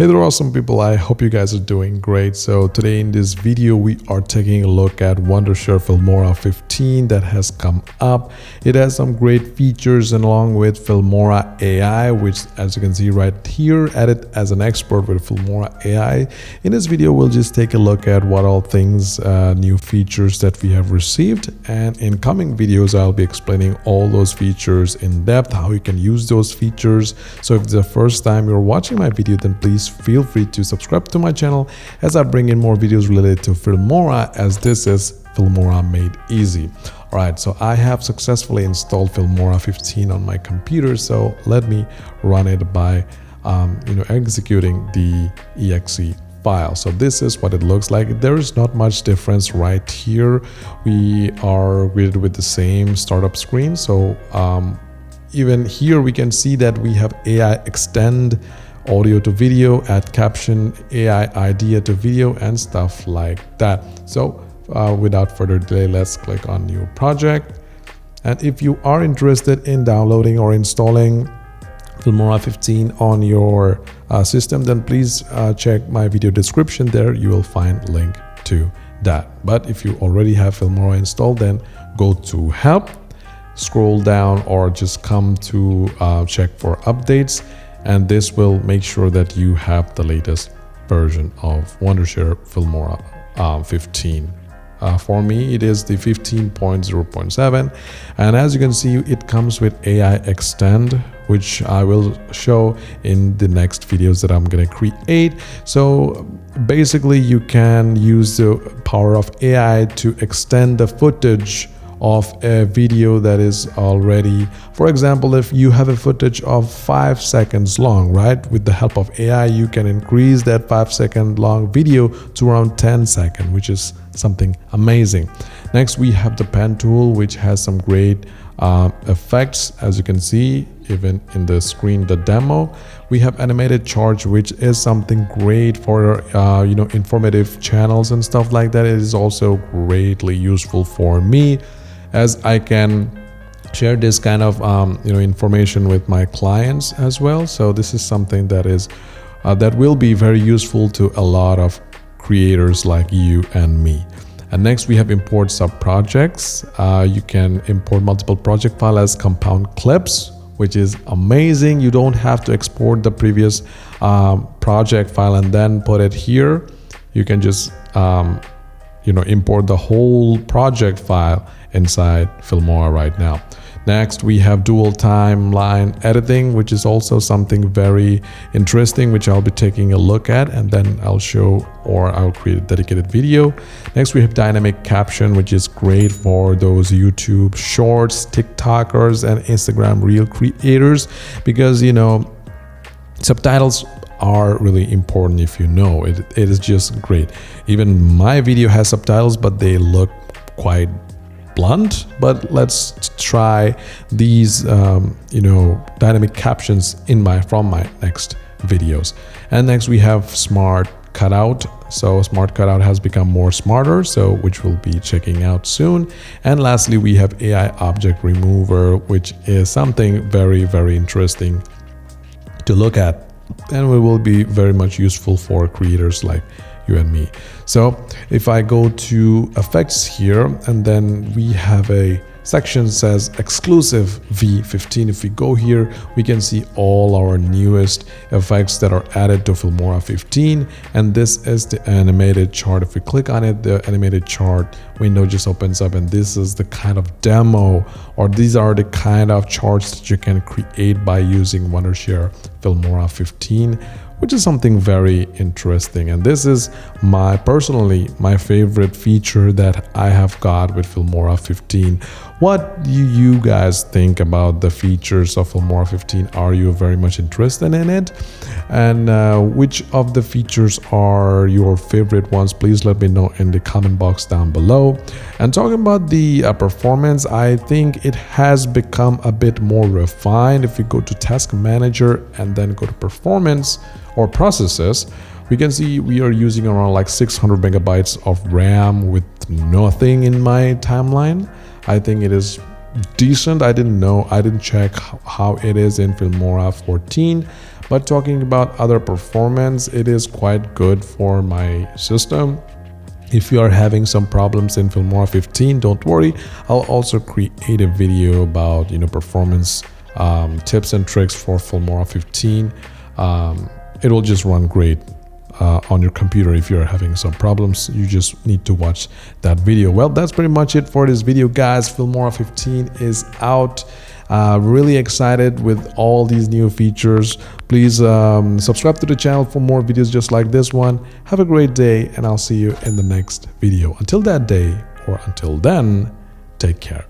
Hey there, awesome people. I hope you guys are doing great. So today in this video we are taking a look at Wondershare Filmora 15 that has come up. It has some great features, and along with Filmora AI, which as you can see right here, added as an expert with Filmora AI. In this video we'll just take a look at what all things new features that we have received, and in coming videos I'll be explaining all those features in depth, how you can use those features. So if it's the first time you're watching my video, then please feel free to subscribe to my channel as I bring in more videos related to Filmora, as this is Filmora made easy. Alright, so I have successfully installed Filmora 15 on my computer, so let me run it by executing the exe file. So this is what it looks like. There is not much difference right here. We are greeted with the same startup screen. So even here we can see that we have AI extend audio to video, add caption, AI idea to video, and stuff like that. So without further delay, let's click on new project. And if you are interested in downloading or installing Filmora 15 on your system, then please check my video description. There you will find a link to that. But if you already have Filmora installed, then go to help, scroll down, or just come to check for updates, and this will make sure that you have the latest version of Wondershare Filmora 15. For me, it is the 15.0.7, and as you can see, it comes with AI Extend, which I will show in the next videos that I'm going to create. So basically, you can use the power of AI to extend the footage of a video that is already, for example, if you have a footage of 5 seconds long, right, with the help of AI you can increase that 5-second long video to around 10 seconds, which is something amazing. Next we have the pen tool, which has some great effects. As you can see, even in the screen, the demo, we have animated charts, which is something great for informative channels and stuff like that. It is also greatly useful for me, as I can share this kind of information with my clients as well. So this is something that is that will be very useful to a lot of creators like you and me. And next we have import sub projects. You can import multiple project files as compound clips, which is amazing. You don't have to export the previous project file and then put it here. You can just import the whole project file inside Filmora right now. Next we have dual timeline editing, which is also something very interesting, which I'll be taking a look at, and then I'll show, or I'll create a dedicated video. Next we have dynamic caption, which is great for those YouTube shorts, TikTokers, and Instagram reel creators, because subtitles are really important. If it is just great. Even my video has subtitles, but they look quite blunt. But let's try these dynamic captions from my next videos. And next we have smart cutout. So smart cutout has become more smarter, so which we'll be checking out soon. And lastly we have AI object remover, which is something very, very interesting to look at, and it will be very much useful for creators like you and me. So if I go to effects here, and then we have a section that says exclusive V15. If we go here, we can see all our newest effects that are added to Filmora 15, and this is the animated chart. If we click on it, the animated chart window just opens up, and this is the kind of demo, or these are the kind of charts that you can create by using Wondershare Filmora 15, which is something very interesting. And this is personally my favorite feature that I have got with Filmora 15. What do you guys think about the features of Filmora 15? Are you very much interested in it? And which of the features are your favorite ones? Please let me know in the comment box down below. And talking about the performance, I think it has become a bit more refined. If we go to task manager and then go to performance or processes, we can see we are using around like 600 megabytes of RAM with nothing in my timeline. I think it is decent. I didn't check how it is in Filmora 14, But talking about other performance, it is quite good for my system. If you are having some problems in Filmora 15, don't worry. I'll also create a video about performance tips and tricks for Filmora 15. It will just run great on your computer. If you're having some problems, you just need to watch that video. Well, that's pretty much it for this video, guys. Filmora 15 is out. Really excited with all these new features. Please subscribe to the channel for more videos just like this one. Have a great day, and I'll see you in the next video. Until that day, or until then, take care.